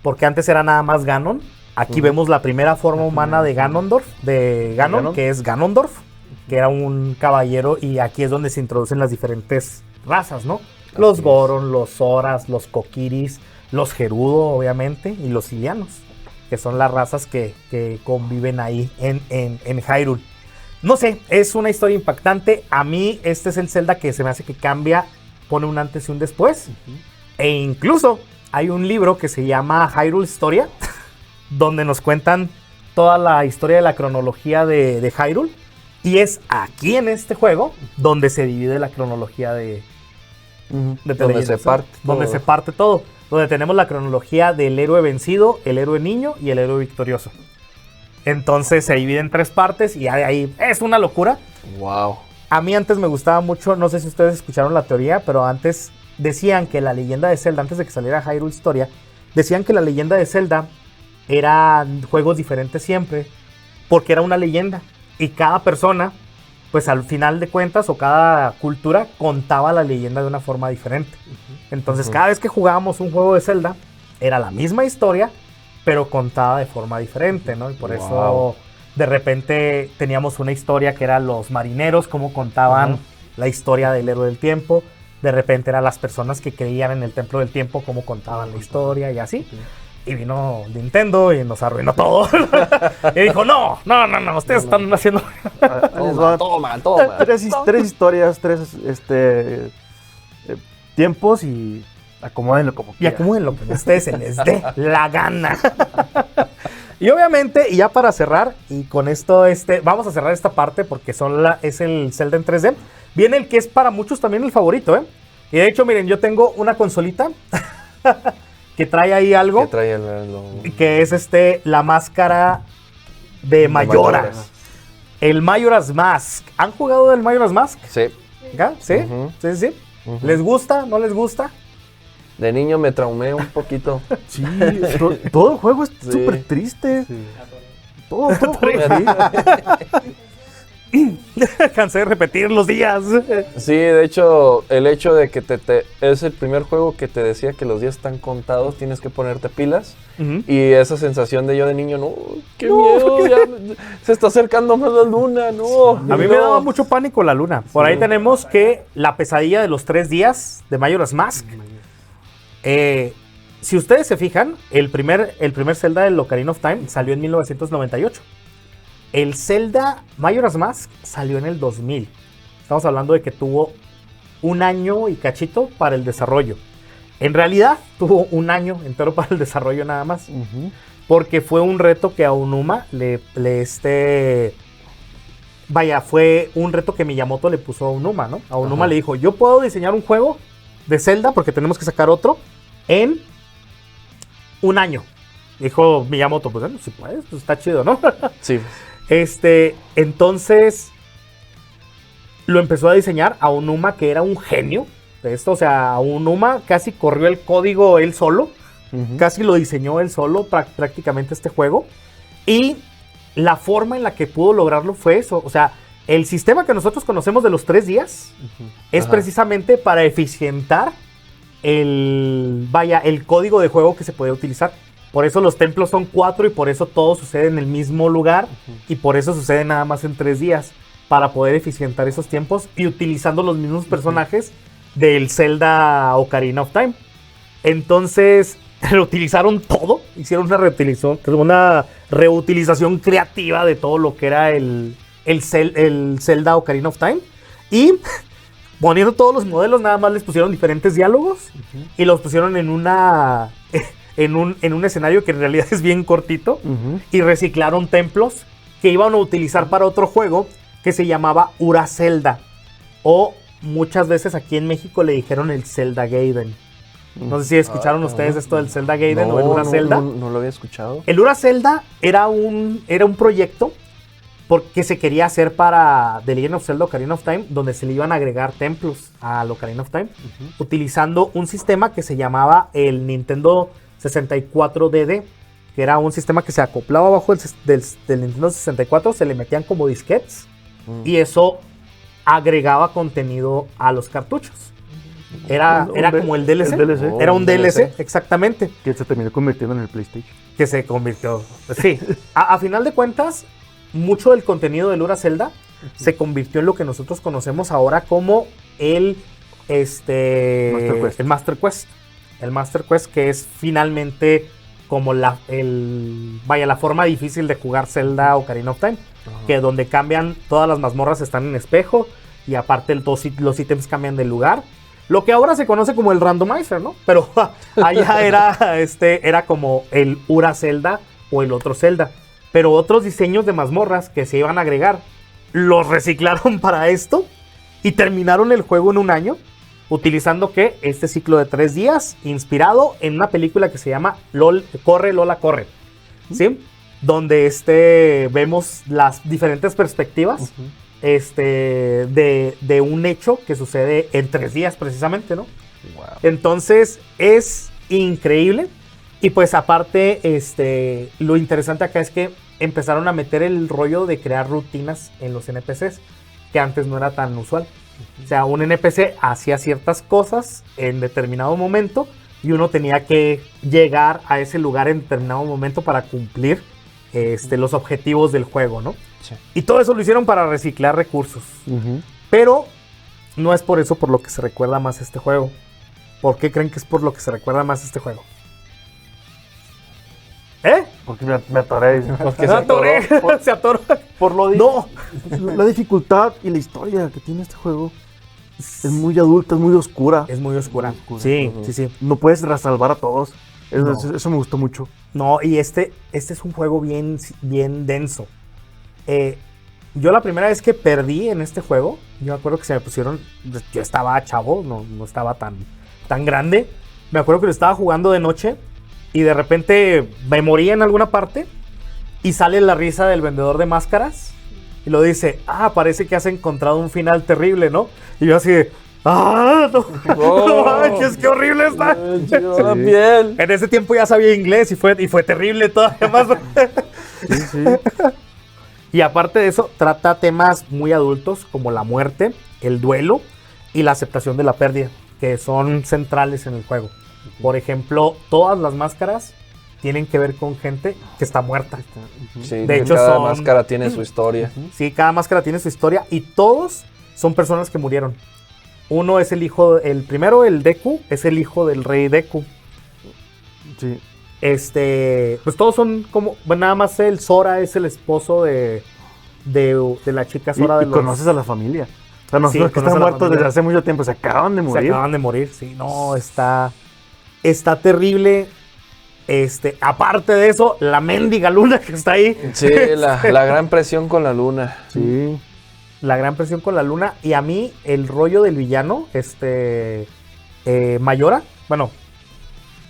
Speaker 1: porque antes era nada más Ganon. Aquí vemos la primera forma humana de Ganondorf, de Ganon, que es Ganondorf, que era un caballero, y aquí es donde se introducen las diferentes razas, ¿no? Los Goron, los Zoras, los Kokiris, los Gerudo, obviamente, y los Ilianos, que son las razas que conviven ahí en Hyrule. No sé, es una historia impactante. A mí este es el Zelda que se me hace que cambia, pone un antes y un después. E incluso hay un libro que se llama Hyrule Historia, donde nos cuentan toda la historia de la cronología de Hyrule. Y es aquí en este juego donde se divide la cronología de de The
Speaker 2: Donde
Speaker 1: Legend
Speaker 2: se
Speaker 1: of Zelda,
Speaker 2: parte
Speaker 1: donde
Speaker 2: todo.
Speaker 1: se parte todo, donde tenemos la cronología del héroe vencido, el héroe niño y el héroe victorioso. Entonces se divide en 3 partes y ahí es una locura.
Speaker 2: Wow.
Speaker 1: A mí antes me gustaba mucho, no sé si ustedes escucharon la teoría, pero antes decían que la leyenda de Zelda, antes de que saliera Hyrule Historia, decían que la leyenda de Zelda eran juegos diferentes siempre, porque era una leyenda. Y cada persona, pues al final de cuentas, o cada cultura, contaba la leyenda de una forma diferente. Entonces, cada vez que jugábamos un juego de Zelda, era la misma historia, pero contada de forma diferente, ¿no? Y por eso, de repente, teníamos una historia que eran los marineros, cómo contaban la historia del héroe del tiempo. De repente eran las personas que creían en el templo del tiempo, cómo contaban la historia y así. Y vino Nintendo y nos arruinó todo. Y dijo, no, ustedes están haciendo...
Speaker 2: Toma.
Speaker 3: Tres historias, 3 tiempos y acomódenlo como
Speaker 1: Y
Speaker 3: quieran.
Speaker 1: acumulen lo que a ustedes se les dé la gana. Y obviamente, y ya para cerrar, y con esto vamos a cerrar esta parte porque es el Zelda en 3D. Viene el que es para muchos también el favorito, ¿eh? Y de hecho, miren, yo tengo una consolita que trae ahí algo,
Speaker 2: Que trae
Speaker 1: que es la máscara de Majora's. El Majora's Mask. ¿Han jugado del Majora's Mask?
Speaker 2: Sí.
Speaker 1: ¿Ya? ¿Sí?
Speaker 2: Ujú.
Speaker 1: Sí.
Speaker 2: Ujú.
Speaker 1: ¿Les gusta? ¿No les gusta?
Speaker 2: De niño me traumé un poquito.
Speaker 3: Sí, todo el juego es
Speaker 2: Sí.
Speaker 3: súper triste.
Speaker 4: Sí.
Speaker 3: Todo el juego, sí.
Speaker 1: Cansé de repetir los días.
Speaker 2: Sí, de hecho, el hecho de que es el primer juego que te decía que los días están contados, tienes que ponerte pilas.
Speaker 1: Ujú.
Speaker 2: Y esa sensación de yo de niño, no, qué miedo, ya se está acercando más la luna, no.
Speaker 1: A mí me daba mucho pánico la luna. Por ahí tenemos que la pesadilla de los 3 días de Majora's Mask. Si ustedes se fijan, el primer Zelda del Ocarina of Time salió en 1998. El Zelda Majora's Mask salió en el 2000. Estamos hablando de que tuvo 1 año y cachito para el desarrollo. En realidad, tuvo 1 año entero para el desarrollo nada más. Porque fue un reto que a Aonuma fue un reto que Miyamoto le puso a Aonuma, ¿no? Aonuma le dijo, yo puedo diseñar un juego de Zelda, porque tenemos que sacar otro, en 1 año. Dijo Miyamoto, pues bueno, si puedes, pues está chido, ¿no?
Speaker 2: Sí.
Speaker 1: Entonces lo empezó a diseñar Aonuma, que era un genio de esto. O sea, Aonuma casi corrió el código él solo. Casi lo diseñó él solo prácticamente este juego. Y la forma en la que pudo lograrlo fue eso. O sea, el sistema que nosotros conocemos de los 3 días es
Speaker 2: Ajá.
Speaker 1: precisamente para eficientar el código de juego que se puede utilizar. Por eso los templos son 4 y por eso todo sucede en el mismo lugar. Y por eso sucede nada más en 3 días. Para poder eficientar esos tiempos y utilizando los mismos personajes del Zelda Ocarina of Time. Entonces, reutilizaron todo. Hicieron una reutilización creativa de todo lo que era el Zelda Ocarina of Time. Y poniendo todos los modelos, nada más les pusieron diferentes diálogos. Y los pusieron en un escenario que en realidad es bien cortito. Y reciclaron templos que iban a utilizar para otro juego que se llamaba Ura Zelda. O muchas veces aquí en México le dijeron el Zelda Gaiden. No sé si escucharon ustedes esto del Zelda Gaiden o el Ura Zelda.
Speaker 2: No lo había escuchado.
Speaker 1: El Ura Zelda era un proyecto porque se quería hacer para The Legend of Zelda Ocarina of Time, donde se le iban a agregar templos al Ocarina of Time, utilizando un sistema que se llamaba el Nintendo 64DD, que era un sistema que se acoplaba abajo del Nintendo 64, se le metían como disquetes, y eso agregaba contenido a los cartuchos. Era como el DLC.
Speaker 3: El DLC.
Speaker 1: Era un DLC,
Speaker 2: DLC.
Speaker 1: exactamente.
Speaker 3: Que se terminó convirtiendo en el PlayStation.
Speaker 1: Que se convirtió. Sí. A final de cuentas, mucho del contenido del Ura Zelda se convirtió en lo que nosotros conocemos ahora como el Master Quest. El Master Quest, que es finalmente como la forma difícil de jugar Zelda Ocarina of Time. Que donde cambian, todas las mazmorras están en espejo. Y aparte los ítems cambian de lugar. Lo que ahora se conoce como el randomizer, ¿no? Pero allá era como el Ura Zelda o el otro Zelda. Pero otros diseños de mazmorras que se iban a agregar, los reciclaron para esto y terminaron el juego en 1 año. utilizando que este ciclo de 3 días, inspirado en una película que se llama Corre, Lola, Corre, ¿sí? Donde vemos las diferentes perspectivas de un hecho que sucede en 3 días precisamente, ¿no?
Speaker 2: Wow.
Speaker 1: Entonces es increíble. Y pues aparte, lo interesante acá es que empezaron a meter el rollo de crear rutinas en los NPCs, que antes no era tan usual. O sea, un NPC hacía ciertas cosas en determinado momento y uno tenía que llegar a ese lugar en determinado momento para cumplir los objetivos del juego, ¿no?
Speaker 2: Sí.
Speaker 1: Y todo eso lo hicieron para reciclar recursos. Pero no es por eso por lo que se recuerda más este juego. ¿Por qué creen que es por lo que se recuerda más este juego?
Speaker 3: Porque me atoré.
Speaker 2: Porque
Speaker 1: Se atoré. Se atoró.
Speaker 3: Por lo de...
Speaker 1: No.
Speaker 3: La dificultad y la historia que tiene este juego es muy adulta, es muy oscura.
Speaker 1: Es muy oscura.
Speaker 4: Muy oscura.
Speaker 1: Sí, sí, sí.
Speaker 3: No puedes resalvar a todos.
Speaker 1: No.
Speaker 3: Eso me gustó mucho.
Speaker 1: No, y este es un juego bien, bien denso. Yo la primera vez que perdí en este juego, yo me acuerdo que se me pusieron... Yo estaba chavo, no estaba tan grande. Me acuerdo que lo estaba jugando de noche y de repente me moría en alguna parte y sale la risa del vendedor de máscaras y lo dice, parece que has encontrado un final terrible, ¿no? Y yo así de, no, no manches, qué horrible está.
Speaker 2: La piel.
Speaker 1: En ese tiempo ya sabía inglés y fue terrible todavía más.
Speaker 3: Sí.
Speaker 1: Y aparte de eso, trata temas muy adultos como la muerte, el duelo y la aceptación de la pérdida, que son centrales en el juego. Por ejemplo, todas las máscaras tienen que ver con gente que está muerta.
Speaker 2: Sí,
Speaker 1: De hecho,
Speaker 2: cada
Speaker 1: son-
Speaker 2: máscara tiene su historia.
Speaker 1: Sí, cada máscara tiene su historia y todos son personas que murieron. Uno es el primero, el Deku, es el hijo del rey Deku.
Speaker 3: Sí.
Speaker 1: Pues todos son como, bueno, nada más el Sora es el esposo de la chica Sora
Speaker 3: Y conoces a la familia. O sea, no
Speaker 1: Sí,
Speaker 3: no es que
Speaker 1: conoces
Speaker 3: están
Speaker 1: a la
Speaker 3: muertos
Speaker 1: familia.
Speaker 3: desde hace mucho tiempo. Se acaban de
Speaker 1: Se
Speaker 3: morir.
Speaker 1: acaban de morir, sí. No, está terrible. Aparte de eso, la mendiga luna que está ahí.
Speaker 2: Sí, la gran presión con la luna.
Speaker 3: Sí.
Speaker 1: La gran presión con la luna. Y a mí, el rollo del villano, Mayora. Bueno,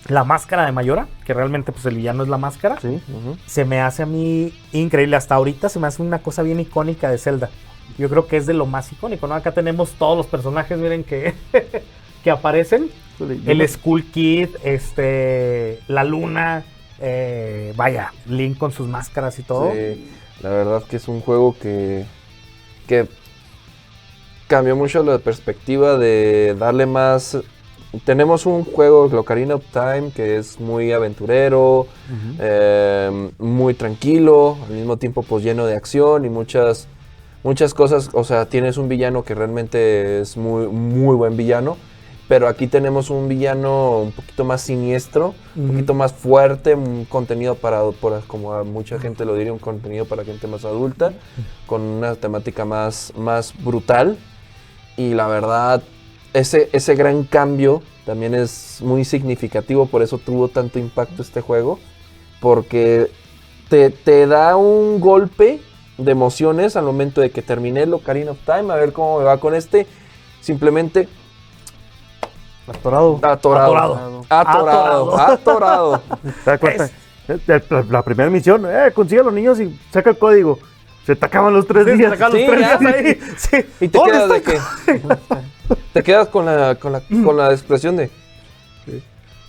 Speaker 1: la máscara de Mayora, que realmente pues el villano es la máscara.
Speaker 3: Sí.
Speaker 2: Ujú.
Speaker 1: Se me hace a mí increíble. Hasta ahorita se me hace una cosa bien icónica de Zelda. Yo creo que es de lo más icónico, ¿no? Acá tenemos todos los personajes, miren, que aparecen. El Skull Kid, la luna, vaya, Link con sus máscaras y todo.
Speaker 2: Sí, la verdad que es un juego que cambió mucho la perspectiva de darle más. Tenemos un juego, Ocarina of Time, que es muy aventurero, muy tranquilo, al mismo tiempo pues lleno de acción y muchas cosas. O sea, tienes un villano que realmente es muy, muy buen villano. Pero aquí tenemos un villano un poquito más siniestro, un poquito más fuerte, un contenido como a mucha gente lo diría, un contenido para gente más adulta, con una temática más brutal. Y la verdad, ese gran cambio también es muy significativo, por eso tuvo tanto impacto este juego, porque te da un golpe de emociones al momento de que terminé el Ocarina of Time, a ver cómo me va con simplemente...
Speaker 3: Atorado.
Speaker 2: Atorado.
Speaker 3: ¿Te das cuenta? La primera misión, consigue a los niños y saca el código. Se te acaban los 3 días.
Speaker 1: Sacan los
Speaker 2: Sí,
Speaker 1: 3
Speaker 2: ya.
Speaker 1: días ahí. Sí.
Speaker 2: Y te
Speaker 1: ¿Dónde
Speaker 2: quedas
Speaker 1: está?
Speaker 2: de que... Te quedas con la expresión de...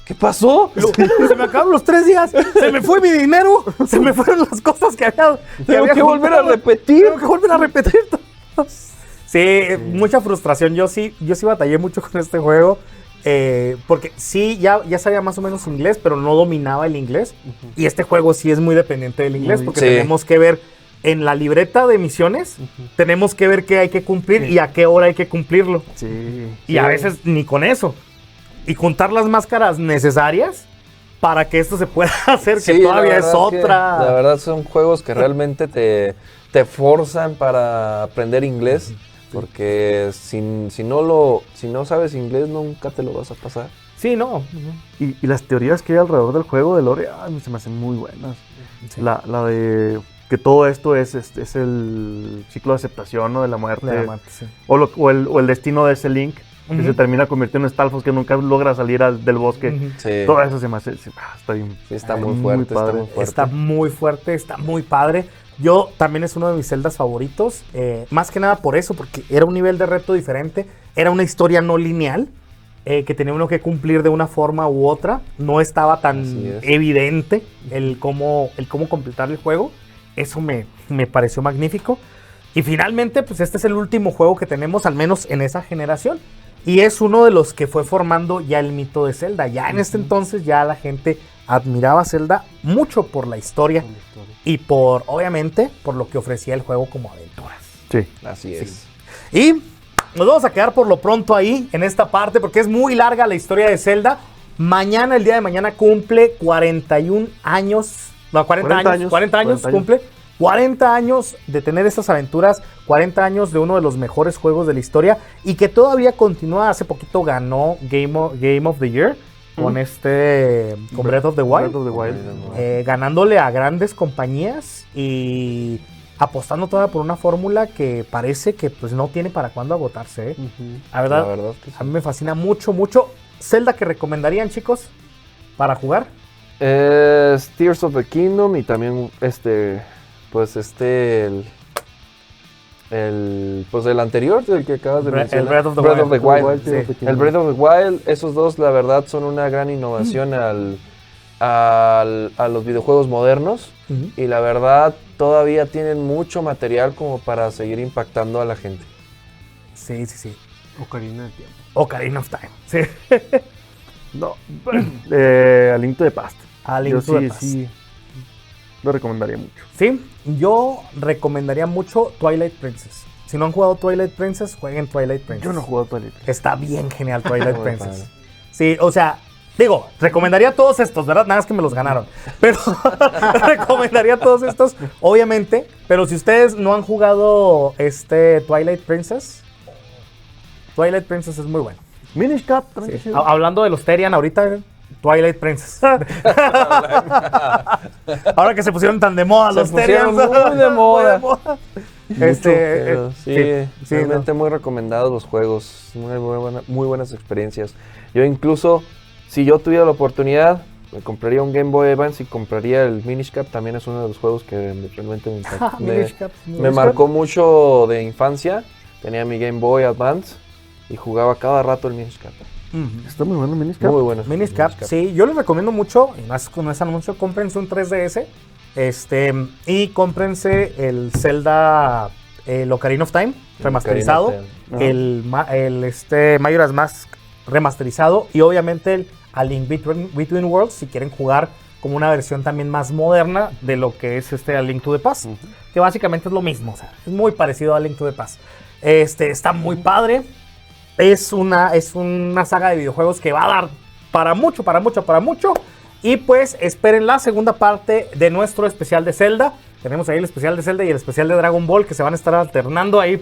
Speaker 2: ¿Qué pasó?
Speaker 1: Se me acabaron los 3 días. Se me fue mi dinero. Se me fueron las cosas que había.
Speaker 2: Tengo que volver a repetir.
Speaker 1: Tengo que volver a repetir todo. Sí, mucha frustración. Yo sí batallé mucho con este juego. Porque sí, ya sabía más o menos inglés, pero no dominaba el inglés. Y este juego sí es muy dependiente del inglés, porque
Speaker 2: Sí.
Speaker 1: tenemos que ver en la libreta de misiones, tenemos que ver qué hay que cumplir y a qué hora hay que cumplirlo.
Speaker 3: Sí.
Speaker 1: Y a veces ni con eso. Y juntar las máscaras necesarias para que esto se pueda hacer, que
Speaker 2: Sí,
Speaker 1: todavía
Speaker 2: la
Speaker 1: es
Speaker 2: verdad
Speaker 1: otra.
Speaker 2: la verdad son juegos que realmente te forzan para aprender inglés. Porque si no sabes inglés, nunca te lo vas a pasar.
Speaker 1: Sí, no.
Speaker 3: Y las teorías que hay alrededor del juego de lore, se me hacen muy buenas.
Speaker 1: Sí.
Speaker 3: La de que todo esto es el ciclo de aceptación, ¿no? De la muerte.
Speaker 1: Le aman, sí.
Speaker 3: O el destino de ese Link, que se termina convirtiendo en Stalfos, que nunca logra salir del bosque.
Speaker 1: Ujú.
Speaker 2: Sí,
Speaker 3: Todo eso se me hace, está bien.
Speaker 2: sí, está
Speaker 3: Ay,
Speaker 2: muy
Speaker 3: muy
Speaker 2: fuerte, está
Speaker 3: padre.
Speaker 2: muy fuerte.
Speaker 1: Está muy fuerte, está muy padre. Yo también es uno de mis celdas favoritos. Más que nada por eso, porque era un nivel de reto diferente. Era una historia no lineal. Que tenía uno que cumplir de una forma u otra. No estaba tan
Speaker 2: Así es.
Speaker 1: evidente el cómo completar el juego. Eso me pareció magnífico. Y finalmente, pues este es el último juego que tenemos, al menos en esa generación. Y es uno de los que fue formando ya el mito de Zelda. Ya en este entonces ya la gente admiraba a Zelda mucho por la historia y por, obviamente, por lo que ofrecía el juego como aventuras.
Speaker 3: Sí.
Speaker 2: Así es.
Speaker 1: Y nos vamos a quedar por lo pronto ahí, en esta parte, porque es muy larga la historia de Zelda. Mañana, el día de mañana, cumple 41 años. No, 40 años. 40 años cumple. 40 años de tener estas aventuras, 40 años de uno de los mejores juegos de la historia y que todavía continúa. Hace poquito ganó Game of the Year con Breath of the Wild,
Speaker 3: Breath of the Wild.
Speaker 1: ganándole a grandes compañías y apostando todavía por una fórmula que parece que pues no tiene para cuándo agotarse. La verdad,
Speaker 2: La verdad que sí.
Speaker 1: a mí me fascina mucho, mucho. Zelda que recomendarían, chicos, para jugar.
Speaker 2: Es Tears of the Kingdom y también el anterior, el que acabas de mencionar.
Speaker 1: El Breath of the
Speaker 2: Breath of the
Speaker 1: Wild.
Speaker 2: Wild.
Speaker 1: Sí.
Speaker 2: El Breath of the Wild, esos dos la verdad son una gran innovación a los videojuegos modernos
Speaker 1: Ujú.
Speaker 2: y la verdad todavía tienen mucho material como para seguir impactando a la gente.
Speaker 1: Sí, sí, sí.
Speaker 4: Ocarina del Tiempo.
Speaker 1: Ocarina of Time. Sí.
Speaker 3: No, A Link to the Past.
Speaker 1: A Link
Speaker 3: Yo
Speaker 1: to the
Speaker 3: sí,
Speaker 1: Past.
Speaker 3: sí, lo recomendaría mucho.
Speaker 1: Sí, yo recomendaría mucho Twilight Princess. Si no han jugado Twilight Princess, jueguen Twilight Princess.
Speaker 3: Yo no he jugado Twilight.
Speaker 1: Está bien genial Twilight
Speaker 2: Muy
Speaker 1: Princess.
Speaker 2: padre.
Speaker 1: Sí, o sea, digo, recomendaría todos estos, ¿verdad? Nada más que me los ganaron. Pero recomendaría todos estos, obviamente. Pero si ustedes no han jugado Twilight Princess es muy bueno.
Speaker 3: Minish Cap,
Speaker 1: Sí.
Speaker 3: también chido.
Speaker 1: Hablando de los Terian ahorita, Twilight Princess. Ahora que se pusieron tan de moda
Speaker 2: Se
Speaker 1: los
Speaker 2: pusieron
Speaker 1: Terians.
Speaker 2: muy de moda.
Speaker 1: Pero
Speaker 2: Sí,
Speaker 1: sí,
Speaker 2: realmente muy recomendados los juegos, muy buenas experiencias. Yo incluso, si yo tuviera la oportunidad, me compraría un Game Boy Advance y compraría el Minish Cap. También es uno de los juegos que realmente me marcó mucho de infancia. Tenía mi Game Boy Advance y jugaba cada rato el Minish Cap.
Speaker 3: Está muy bueno Minish Cap.
Speaker 2: Muy bueno.
Speaker 1: Minish Cap, sí, yo les recomiendo mucho, y no es anuncio, cómprense un 3DS, y cómprense el Zelda, el Ocarina of Time, remasterizado,
Speaker 3: Ajá.
Speaker 1: el Majora's Mask remasterizado, y obviamente el A Link Between Worlds, si quieren jugar como una versión también más moderna de lo que es A Link to the Past, que básicamente es lo mismo, o sea, es muy parecido a A Link to the Past. Está muy padre. Es una saga de videojuegos que va a dar para mucho. Y pues esperen la segunda parte de nuestro especial de Zelda. Tenemos ahí el especial de Zelda y el especial de Dragon Ball que se van a estar alternando ahí